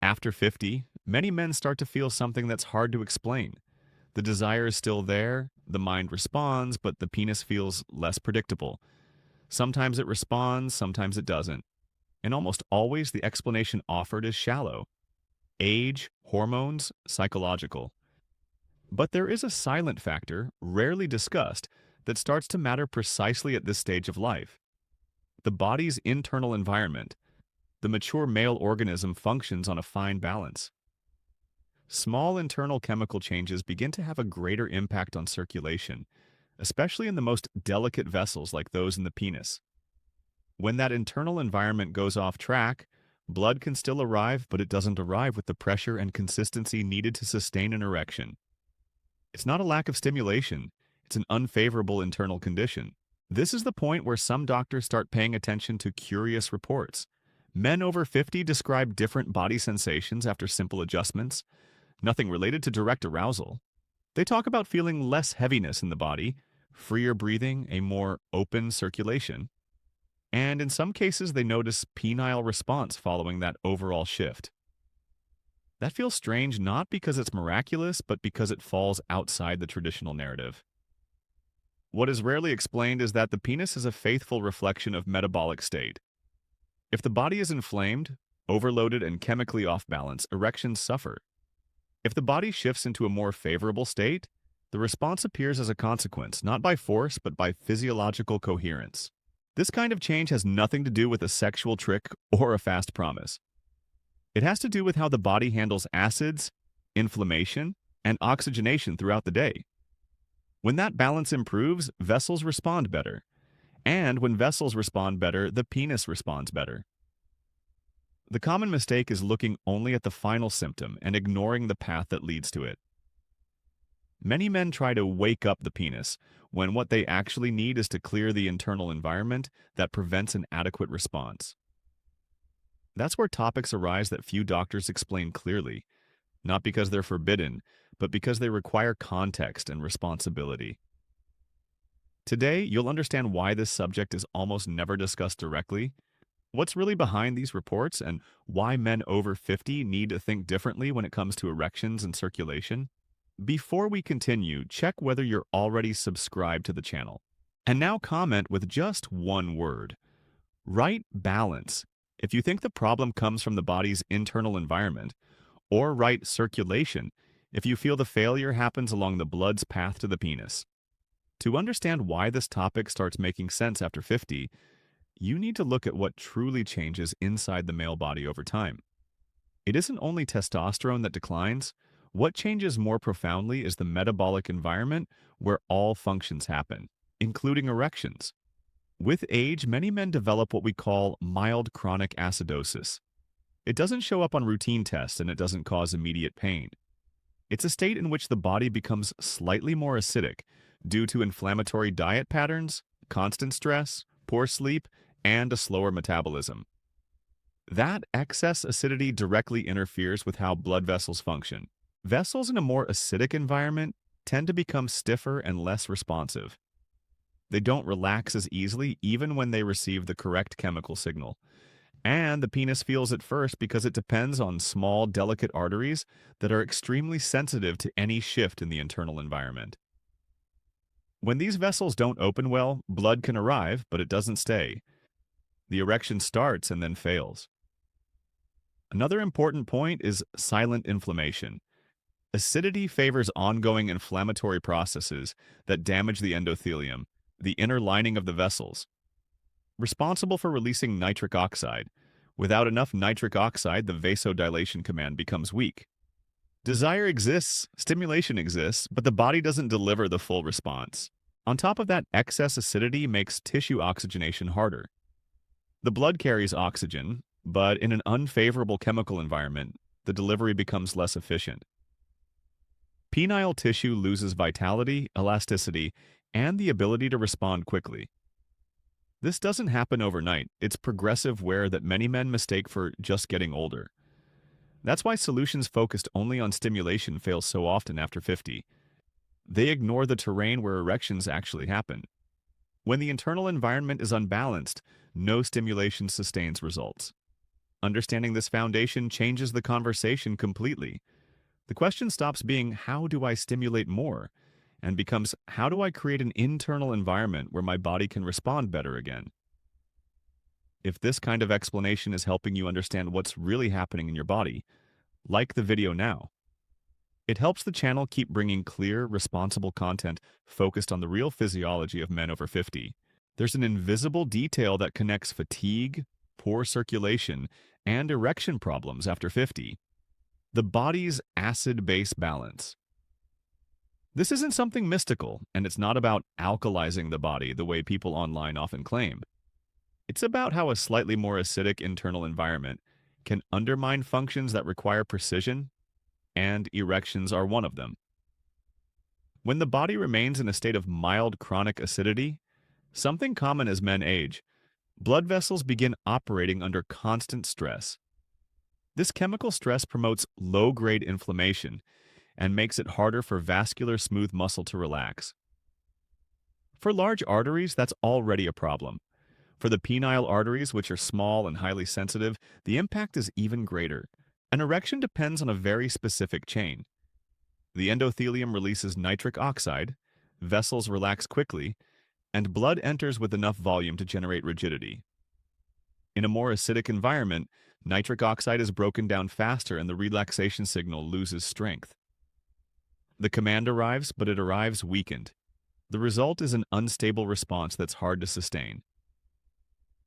After 50, many men start to feel something that's hard to explain. The desire is still there, the mind responds, but the penis feels less predictable. Sometimes it responds, sometimes it doesn't. And almost always the explanation offered is shallow. Age, hormones, psychological. But there is a silent factor, rarely discussed, that starts to matter precisely at this stage of life. The body's internal environment. The mature male organism functions on a fine balance. Small internal chemical changes begin to have a greater impact on circulation, especially in the most delicate vessels like those in the penis. When that internal environment goes off track, blood can still arrive, but it doesn't arrive with the pressure and consistency needed to sustain an erection. It's not a lack of stimulation, it's an unfavorable internal condition. This is the point where some doctors start paying attention to curious reports. Men over 50 describe different body sensations after simple adjustments, nothing related to direct arousal. They talk about feeling less heaviness in the body, freer breathing, a more open circulation. And in some cases, they notice penile response following that overall shift. That feels strange not because it's miraculous, but because it falls outside the traditional narrative. What is rarely explained is that the penis is a faithful reflection of metabolic state. If the body is inflamed, overloaded, and chemically off balance, erections suffer. If the body shifts into a more favorable state, the response appears as a consequence, not by force, but by physiological coherence. This kind of change has nothing to do with a sexual trick or a fast promise. It has to do with how the body handles acids, inflammation, and oxygenation throughout the day. When that balance improves, vessels respond better. And when vessels respond better, the penis responds better. The common mistake is looking only at the final symptom and ignoring the path that leads to it. Many men try to wake up the penis, when what they actually need is to clear the internal environment that prevents an adequate response. That's where topics arise that few doctors explain clearly, not because they're forbidden, but because they require context and responsibility. Today, you'll understand why this subject is almost never discussed directly, what's really behind these reports, and why men over 50 need to think differently when it comes to erections and circulation. Before we continue, check whether you're already subscribed to the channel. And now comment with just one word. Write balance if you think the problem comes from the body's internal environment, or write circulation if you feel the failure happens along the blood's path to the penis. To understand why this topic starts making sense after 50, you need to look at what truly changes inside the male body over time. It isn't only testosterone that declines. What changes more profoundly is the metabolic environment where all functions happen, including erections. With age, many men develop what we call mild chronic acidosis. It doesn't show up on routine tests and it doesn't cause immediate pain. It's a state in which the body becomes slightly more acidic due to inflammatory diet patterns, constant stress, poor sleep, and a slower metabolism. That excess acidity directly interferes with how blood vessels function. Vessels in a more acidic environment tend to become stiffer and less responsive. They don't relax as easily even when they receive the correct chemical signal. And the penis feels it first because it depends on small, delicate arteries that are extremely sensitive to any shift in the internal environment. When these vessels don't open well, blood can arrive, but it doesn't stay. The erection starts and then fails. Another important point is silent inflammation. Acidity favors ongoing inflammatory processes that damage the endothelium, the inner lining of the vessels, responsible for releasing nitric oxide. Without enough nitric oxide, the vasodilation command becomes weak. Desire exists, stimulation exists, but the body doesn't deliver the full response. On top of that, excess acidity makes tissue oxygenation harder. The blood carries oxygen, but in an unfavorable chemical environment, the delivery becomes less efficient. Penile tissue loses vitality, elasticity, and the ability to respond quickly. This doesn't happen overnight. It's progressive wear that many men mistake for just getting older. That's why solutions focused only on stimulation fail so often after 50. They ignore the terrain where erections actually happen. When the internal environment is unbalanced, no stimulation sustains results. Understanding this foundation changes the conversation completely. The question stops being, how do I stimulate more? And becomes, how do I create an internal environment where my body can respond better again? If this kind of explanation is helping you understand what's really happening in your body, like the video now. It helps the channel keep bringing clear, responsible content focused on the real physiology of men over 50. There's an invisible detail that connects fatigue, poor circulation, and erection problems after 50. The body's acid-base balance. This isn't something mystical, and it's not about alkalizing the body the way people online often claim. It's about how a slightly more acidic internal environment can undermine functions that require precision, and erections are one of them. When the body remains in a state of mild chronic acidity, something common as men age, blood vessels begin operating under constant stress. This chemical stress promotes low-grade inflammation and makes it harder for vascular smooth muscle to relax. For large arteries, that's already a problem. For the penile arteries, which are small and highly sensitive, the impact is even greater. An erection depends on a very specific chain. The endothelium releases nitric oxide, vessels relax quickly, and blood enters with enough volume to generate rigidity. In a more acidic environment, nitric oxide is broken down faster and the relaxation signal loses strength. The command arrives, but it arrives weakened. The result is an unstable response that's hard to sustain.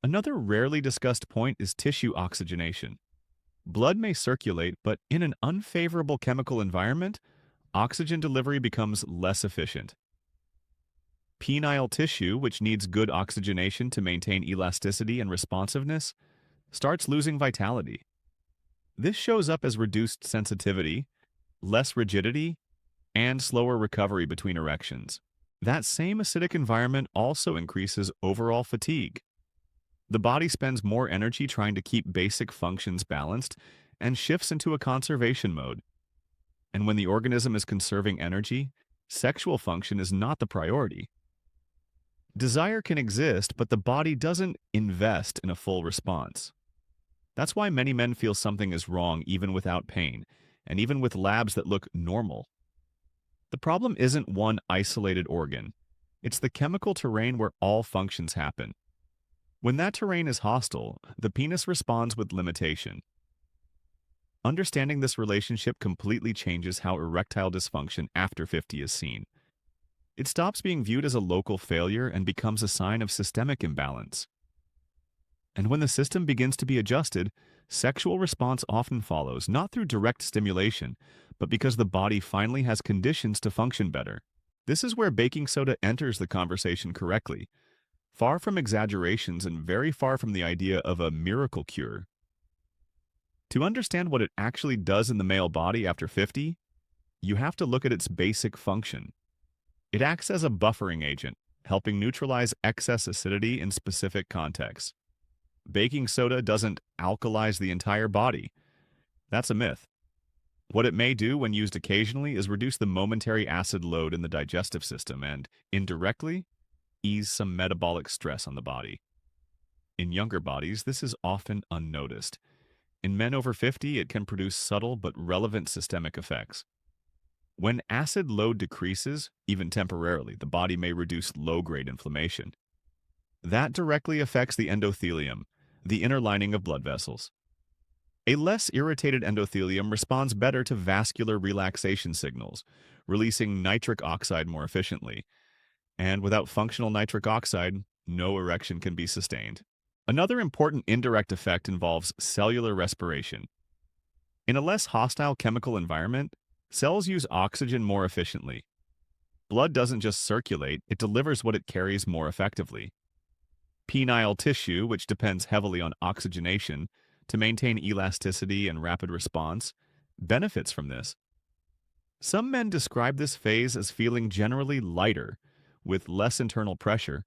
Another rarely discussed point is tissue oxygenation. Blood may circulate, but in an unfavorable chemical environment, oxygen delivery becomes less efficient. Penile tissue, which needs good oxygenation to maintain elasticity and responsiveness, starts losing vitality. This shows up as reduced sensitivity, less rigidity, and slower recovery between erections. That same acidic environment also increases overall fatigue. The body spends more energy trying to keep basic functions balanced and shifts into a conservation mode. And when the organism is conserving energy, sexual function is not the priority. Desire can exist, but the body doesn't invest in a full response. That's why many men feel something is wrong even without pain, and even with labs that look normal. The problem isn't one isolated organ. It's the chemical terrain where all functions happen. When that terrain is hostile, the penis responds with limitation. Understanding this relationship completely changes how erectile dysfunction after 50 is seen. It stops being viewed as a local failure and becomes a sign of systemic imbalance. And when the system begins to be adjusted, sexual response often follows, not through direct stimulation, but because the body finally has conditions to function better. This is where baking soda enters the conversation correctly, far from exaggerations and very far from the idea of a miracle cure. To understand what it actually does in the male body after 50, you have to look at its basic function. It acts as a buffering agent, helping neutralize excess acidity in specific contexts. Baking soda doesn't alkalize the entire body. That's a myth. What it may do when used occasionally is reduce the momentary acid load in the digestive system and, indirectly, ease some metabolic stress on the body. In younger bodies, this is often unnoticed. In men over 50, it can produce subtle but relevant systemic effects. When acid load decreases, even temporarily, the body may reduce low-grade inflammation. That directly affects the endothelium, the inner lining of blood vessels. A less irritated endothelium responds better to vascular relaxation signals, releasing nitric oxide more efficiently. And without functional nitric oxide, no erection can be sustained. Another important indirect effect involves cellular respiration. In a less hostile chemical environment, cells use oxygen more efficiently. Blood doesn't just circulate, it delivers what it carries more effectively. Penile tissue, which depends heavily on oxygenation to maintain elasticity and rapid response, benefits from this. Some men describe this phase as feeling generally lighter, with less internal pressure,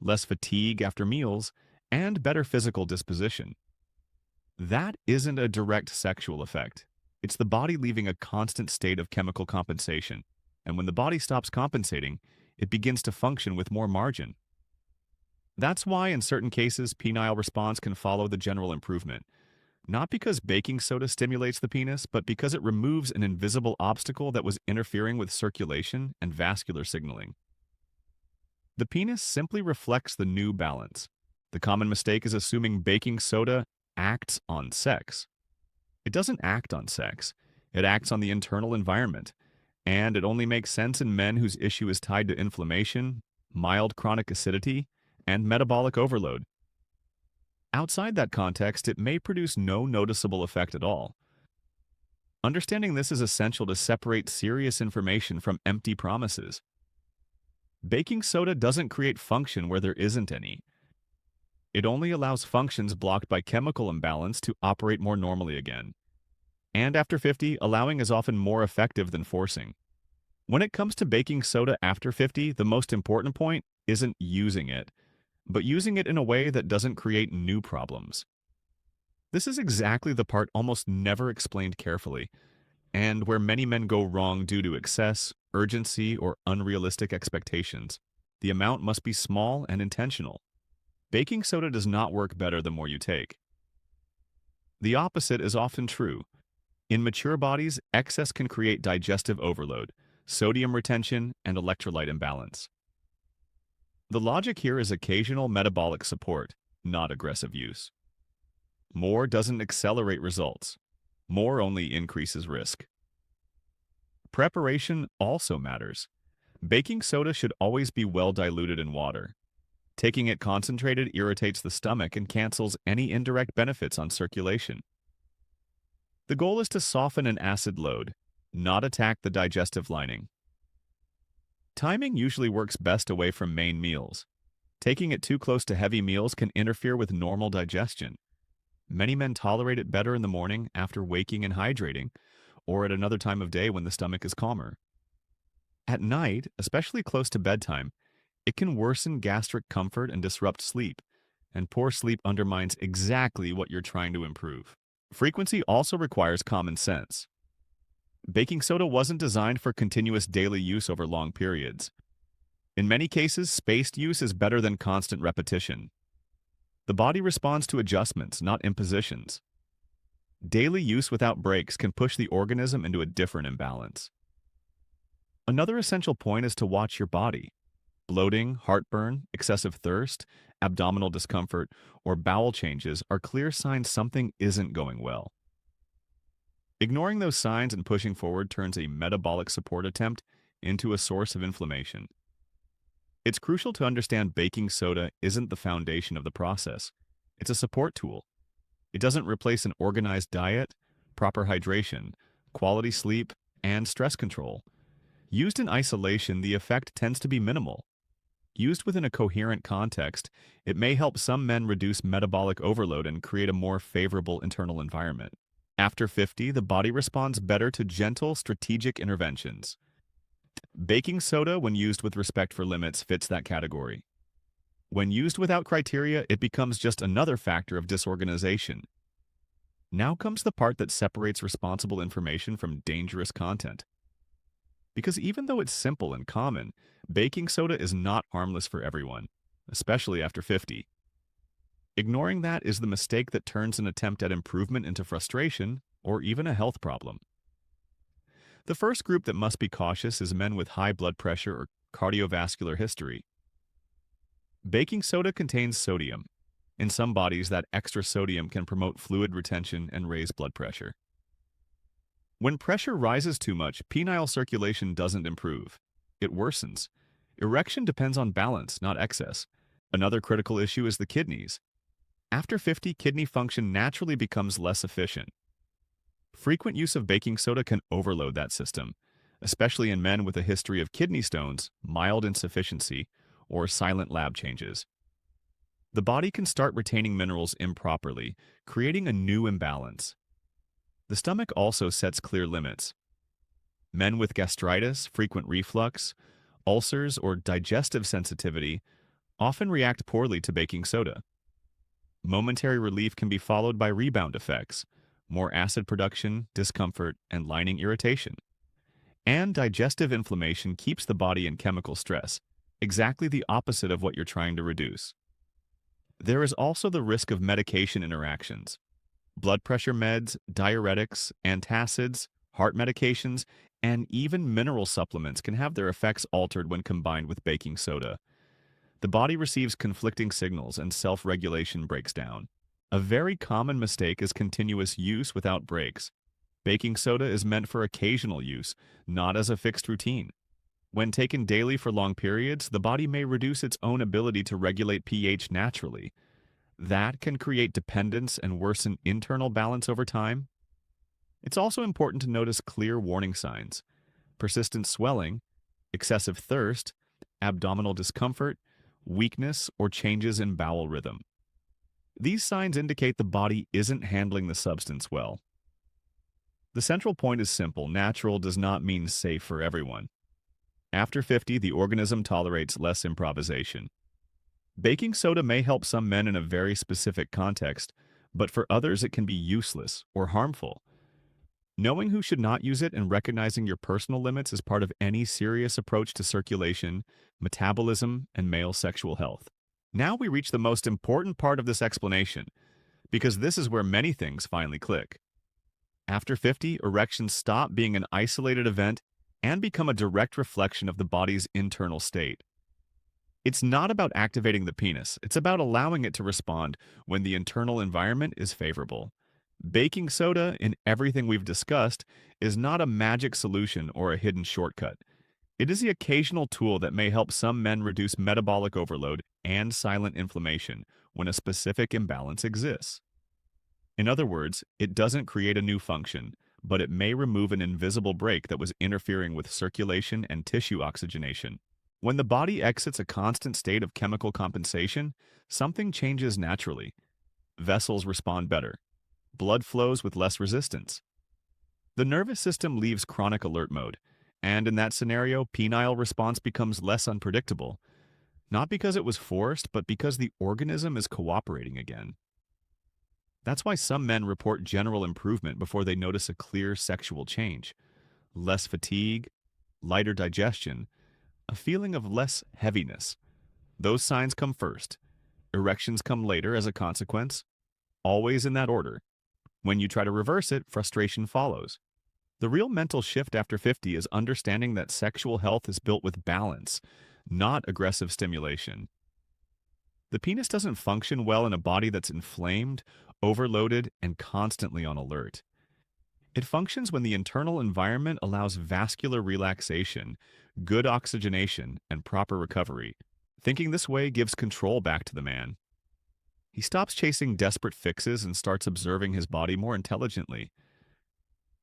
less fatigue after meals, and better physical disposition. That isn't a direct sexual effect. It's the body leaving a constant state of chemical compensation, and when the body stops compensating, it begins to function with more margin. That's why in certain cases, penile response can follow the general improvement. not because baking soda stimulates the penis, but because it removes an invisible obstacle that was interfering with circulation and vascular signaling. The penis simply reflects the new balance. The common mistake is assuming baking soda acts on sex. It doesn't act on sex. It acts on the internal environment, and it only makes sense in men whose issue is tied to inflammation, mild chronic acidity, and metabolic overload. Outside that context, it may produce no noticeable effect at all. Understanding this is essential to separate serious information from empty promises. Baking soda doesn't create function where there isn't any. It only allows functions blocked by chemical imbalance to operate more normally again. And after 50, allowing is often more effective than forcing. When it comes to baking soda after 50, the most important point isn't using it, but using it in a way that doesn't create new problems. This is exactly the part almost never explained carefully, and where many men go wrong due to excess, urgency, or unrealistic expectations. The amount must be small and intentional. Baking soda does not work better the more you take. The opposite is often true. In mature bodies, excess can create digestive overload, sodium retention, and electrolyte imbalance. The logic here is occasional metabolic support, not aggressive use. More doesn't accelerate results. More only increases risk. Preparation also matters. Baking soda should always be well diluted in water. Taking it concentrated irritates the stomach and cancels any indirect benefits on circulation. The goal is to soften an acid load, not attack the digestive lining. Timing usually works best away from main meals. Taking it too close to heavy meals can interfere with normal digestion. Many men tolerate it better in the morning after waking and hydrating, or at another time of day when the stomach is calmer. At night, especially close to bedtime, it can worsen gastric comfort and disrupt sleep, and poor sleep undermines exactly what you're trying to improve. Frequency also requires common sense. Baking soda wasn't designed for continuous daily use over long periods. In many cases, spaced use is better than constant repetition. The body responds to adjustments, not impositions. Daily use without breaks can push the organism into a different imbalance. Another essential point is to watch your body. Bloating, heartburn, excessive thirst, abdominal discomfort, or bowel changes are clear signs something isn't going well. Ignoring those signs and pushing forward turns a metabolic support attempt into a source of inflammation. It's crucial to understand baking soda isn't the foundation of the process. It's a support tool. It doesn't replace an organized diet, proper hydration, quality sleep, and stress control. Used in isolation, the effect tends to be minimal. Used within a coherent context, it may help some men reduce metabolic overload and create a more favorable internal environment. After 50, the body responds better to gentle, strategic interventions. Baking soda, when used with respect for limits, fits that category. When used without criteria, it becomes just another factor of disorganization. Now comes the part that separates responsible information from dangerous content. Because even though it's simple and common, baking soda is not harmless for everyone, especially after 50. Ignoring that is the mistake that turns an attempt at improvement into frustration or even a health problem. The first group that must be cautious is men with high blood pressure or cardiovascular history. Baking soda contains sodium. In some bodies, that extra sodium can promote fluid retention and raise blood pressure. When pressure rises too much, penile circulation doesn't improve. It worsens. Erection depends on balance, not excess. Another critical issue is the kidneys. After 50, kidney function naturally becomes less efficient. Frequent use of baking soda can overload that system, especially in men with a history of kidney stones, mild insufficiency, or silent lab changes. The body can start retaining minerals improperly, creating a new imbalance. The stomach also sets clear limits. Men with gastritis, frequent reflux, ulcers, or digestive sensitivity often react poorly to baking soda. Momentary relief can be followed by rebound effects, more acid production, discomfort, and lining irritation. And digestive inflammation keeps the body in chemical stress, exactly the opposite of what you're trying to reduce. There is also the risk of medication interactions. Blood pressure meds, diuretics, antacids, heart medications, and even mineral supplements can have their effects altered when combined with baking soda. The body receives conflicting signals and self-regulation breaks down. A very common mistake is continuous use without breaks. Baking soda is meant for occasional use, not as a fixed routine. When taken daily for long periods, the body may reduce its own ability to regulate pH naturally. That can create dependence and worsen internal balance over time. It's also important to notice clear warning signs: persistent swelling, excessive thirst, abdominal discomfort, weakness, or changes in bowel rhythm. These signs indicate the body isn't handling the substance well. The central point is simple: natural does not mean safe for everyone. After 50, the organism tolerates less improvisation. Baking soda may help some men in a very specific context, but for others it can be useless or harmful. Knowing who should not use it and recognizing your personal limits is part of any serious approach to circulation, metabolism, and male sexual health. Now we reach the most important part of this explanation, because this is where many things finally click. After 50, erections stop being an isolated event and become a direct reflection of the body's internal state. It's not about activating the penis, it's about allowing it to respond when the internal environment is favorable. Baking soda, in everything we've discussed, is not a magic solution or a hidden shortcut. It is the occasional tool that may help some men reduce metabolic overload and silent inflammation when a specific imbalance exists. In other words, it doesn't create a new function, but it may remove an invisible brake that was interfering with circulation and tissue oxygenation. When the body exits a constant state of chemical compensation, something changes naturally. Vessels respond better. Blood flows with less resistance. The nervous system leaves chronic alert mode, and in that scenario, penile response becomes less unpredictable, not because it was forced, but because the organism is cooperating again. That's why some men report general improvement before they notice a clear sexual change: less fatigue, lighter digestion, a feeling of less heaviness. Those signs come first. Erections come later as a consequence, always in that order. When you try to reverse it, frustration follows. The real mental shift after 50 is understanding that sexual health is built with balance, not aggressive stimulation. The penis doesn't function well in a body that's inflamed, overloaded, and constantly on alert. It functions when the internal environment allows vascular relaxation, good oxygenation, and proper recovery. Thinking this way gives control back to the man. He stops chasing desperate fixes and starts observing his body more intelligently.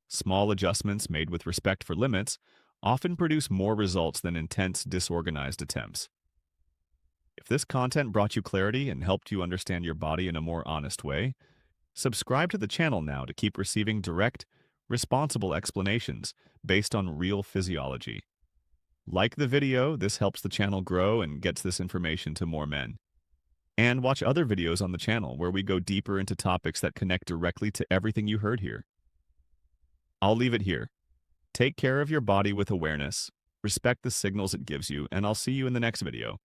Small adjustments made with respect for limits often produce more results than intense, disorganized attempts. If this content brought you clarity and helped you understand your body in a more honest way, subscribe to the channel now to keep receiving direct, responsible explanations based on real physiology. Like the video, this helps the channel grow and gets this information to more men. And watch other videos on the channel where we go deeper into topics that connect directly to everything you heard here. I'll leave it here. Take care of your body with awareness, respect the signals it gives you, and I'll see you in the next video.